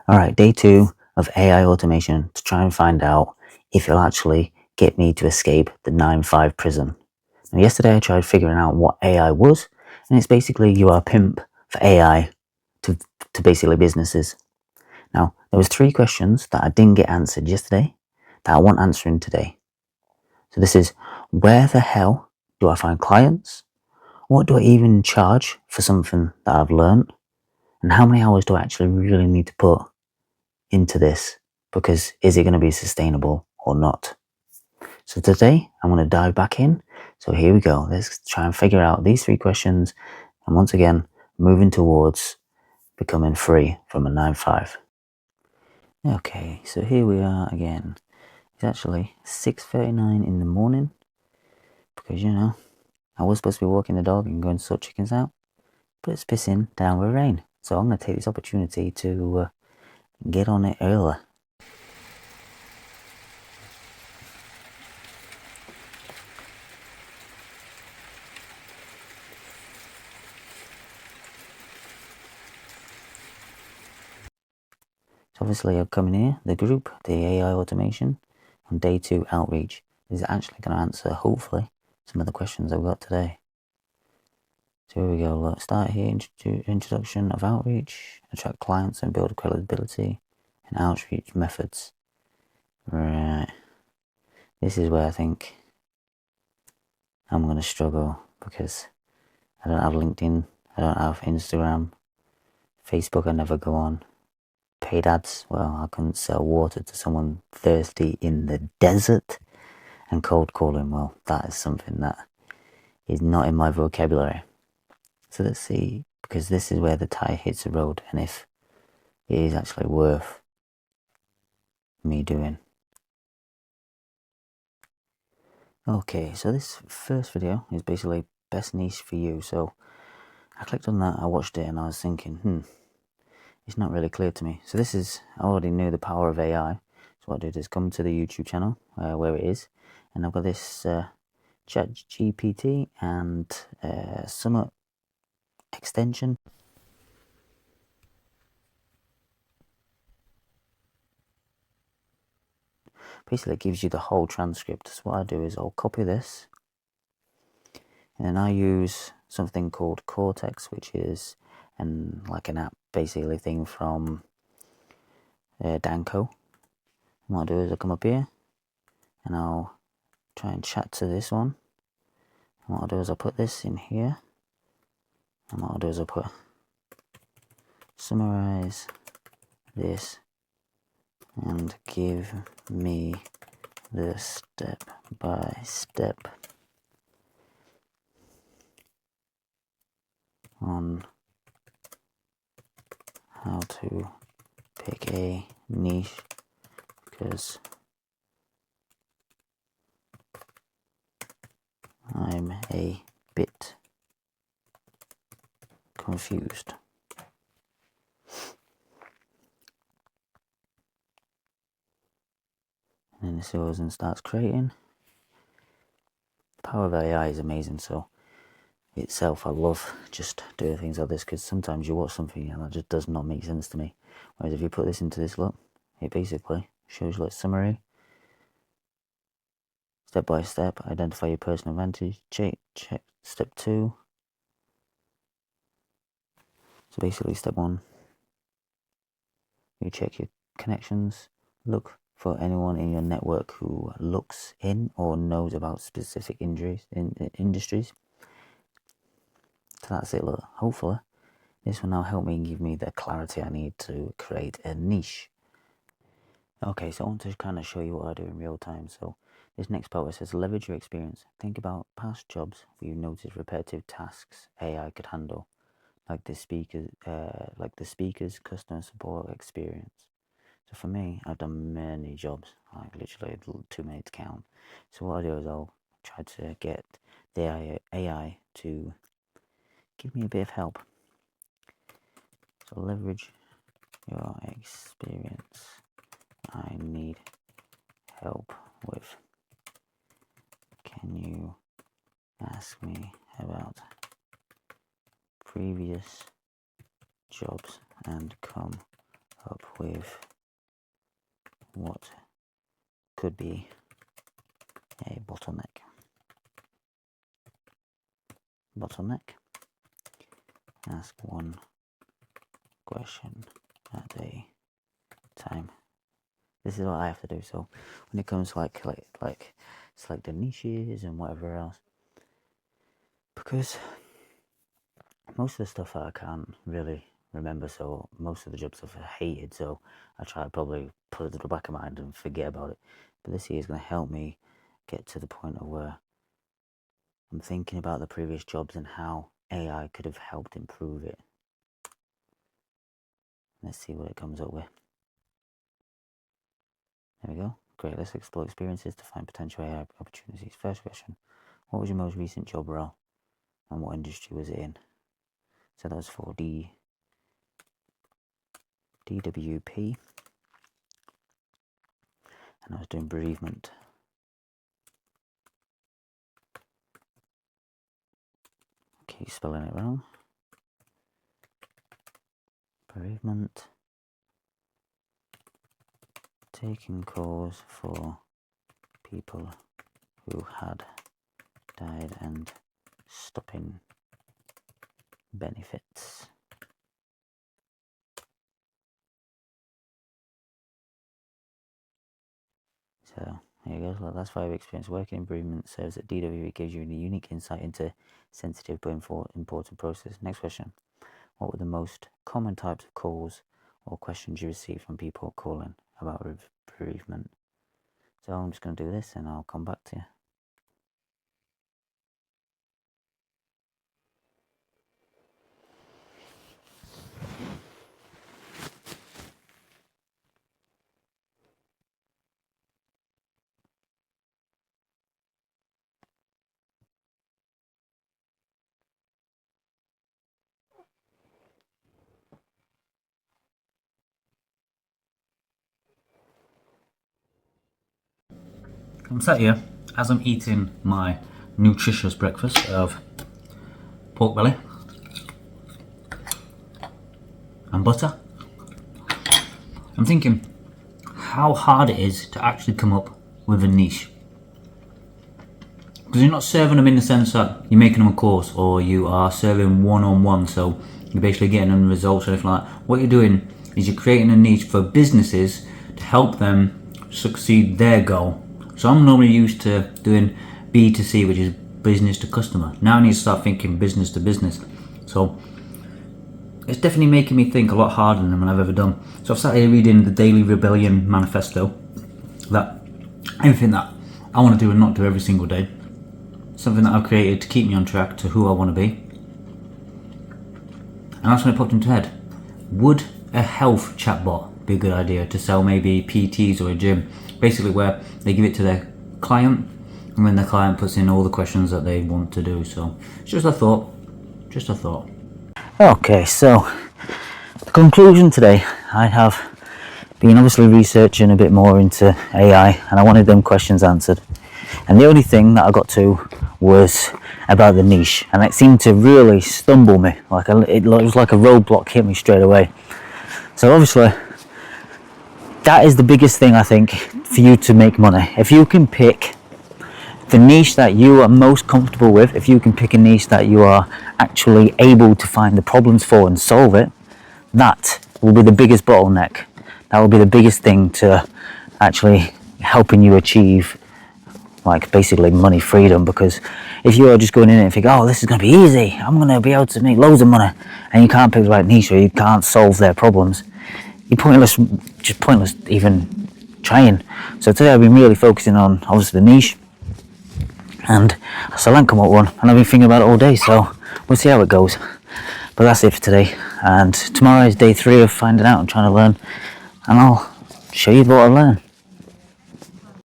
Alright, day 2 of AI automation to try and find out if it'll actually get me to escape the 9-5 prison. Now, yesterday I tried figuring out what AI was, and it's basically you are a pimp for AI to basically businesses. Now, there was 3 questions that I didn't get answered yesterday that I want answering today. So this is, where the hell do I find clients? What do I even charge for something that I've learned? And how many hours do I actually really need to put into this, because is it going to be sustainable or not? So today I'm going to dive back in. So here we go. Let's try and figure out these 3 questions, and once again moving towards becoming free from a 9-5. Okay, so here we are again. It's actually 6:39 in the morning, because I was supposed to be walking the dog and going to sort chickens out, but it's pissing down with rain. So I'm going to take this opportunity to get on it earlier. So obviously I've come in here, the group, the AI automation, on day 2 outreach. This is actually going to answer, hopefully, some of the questions I've got today. So here we go. Look, start here, introduction of outreach, attract clients and build credibility, and outreach methods. Right. This is where I think I'm going to struggle, because I don't have LinkedIn, I don't have Instagram, Facebook I never go on. Paid ads, well, I couldn't sell water to someone thirsty in the desert. And cold calling, well, that is something that is not in my vocabulary. So let's see, because this is where the tire hits the road, and if it is actually worth me doing. Okay, so this first video is basically best niche for you. So I clicked on that, I watched it, and I was thinking, it's not really clear to me. So this is, I already knew the power of AI. So what I did is come to the YouTube channel, where it is, and I've got this ChatGPT and Summit extension. Basically it gives you the whole transcript. So what I do is I'll copy this, and then I use something called Cortex, which is like an app basically thing from Danco. And what I do is I come up here and I'll try and chat to this one, and what I'll do is I'll put this in here, and what I'll do is I'll put summarize this and give me the step by step on how to pick a niche, because I'm a bit confused. And then this goes and starts creating. The power of AI is amazing. So itself, I love just doing things like this, because sometimes you watch something and that just does not make sense to me. Whereas if you put this into this, look, it basically shows you like summary, step by step, identify your personal advantage, check step 2. So basically step 1, you check your connections, look for anyone in your network who looks in or knows about specific industries. So that's it. Look, hopefully this will now help me give me the clarity I need to create a niche. Okay, so I want to kind of show you what I do in real time. So this next part says leverage your experience. Think about past jobs where you noticed repetitive tasks AI could handle, like the speaker's customer support experience. So for me, I've done many jobs, like literally too many to count. So what I do is I'll try to get the AI to give me a bit of help. So leverage your experience. I need help with. Can you ask me about previous jobs and come up with what could be a bottleneck. Ask one question at a time. This is what I have to do. So when it comes to like select the niches and whatever else, because most of the stuff I can't really remember, so most of the jobs I've hated, so I try to probably put it to the back of my mind and forget about it. But this here is going to help me get to the point of where I'm thinking about the previous jobs and how AI could have helped improve it. Let's see what it comes up with. There we go. Great, let's explore experiences to find potential AI opportunities. First question, what was your most recent job role and what industry was it in? So that was for DWP, and I was doing bereavement. Keep spelling it wrong. Bereavement. Taking calls for people who had died and stopping benefits. So there you go. So that's why I've experienced working in bereavement service at DWP gives you a unique insight into sensitive but important process. Next question. What were the most common types of calls or questions you received from people calling about bereavement? So I'm just going to do this and I'll come back to you. I'm sat here as I'm eating my nutritious breakfast of pork belly and butter. I'm thinking how hard it is to actually come up with a niche. Because you're not serving them in the sense that you're making them a course or you are serving one-on-one, so you're basically getting them results or anything like that. What you're doing is you're creating a niche for businesses to help them succeed their goal. So I'm normally used to doing B2C, which is business to customer. Now I need to start thinking business to business. So it's definitely making me think a lot harder than I've ever done. So I've sat here reading the Daily Rebellion Manifesto, that everything that I want to do and not do every single day, something that I've created to keep me on track to who I want to be. And that's when it popped into my head. Would a health chatbot be a good idea to sell maybe PTs or a gym? Basically where they give it to their client and then the client puts in all the questions that they want to do. So it's just a thought. Okay, so the conclusion today, I have been obviously researching a bit more into AI and I wanted them questions answered. And the only thing that I got to was about the niche, and it seemed to really stumble me. It was like a roadblock hit me straight away. So obviously, that is the biggest thing I think for you to make money. If you can pick the niche that you are most comfortable with, if you can pick a niche that you are actually able to find the problems for and solve it, that will be the biggest bottleneck. That will be the biggest thing to actually helping you achieve like basically money freedom. Because if you are just going in and think, oh, this is going to be easy, I'm going to be able to make loads of money, and you can't pick the right niche or you can't solve their problems, you're pointless even trying. So today I've been really focusing on obviously the niche, and I still haven't come up with one, and I've been thinking about it all day, so we'll see how it goes. But that's it for today, and tomorrow is day 3 of finding out and trying to learn, and I'll show you what I learned.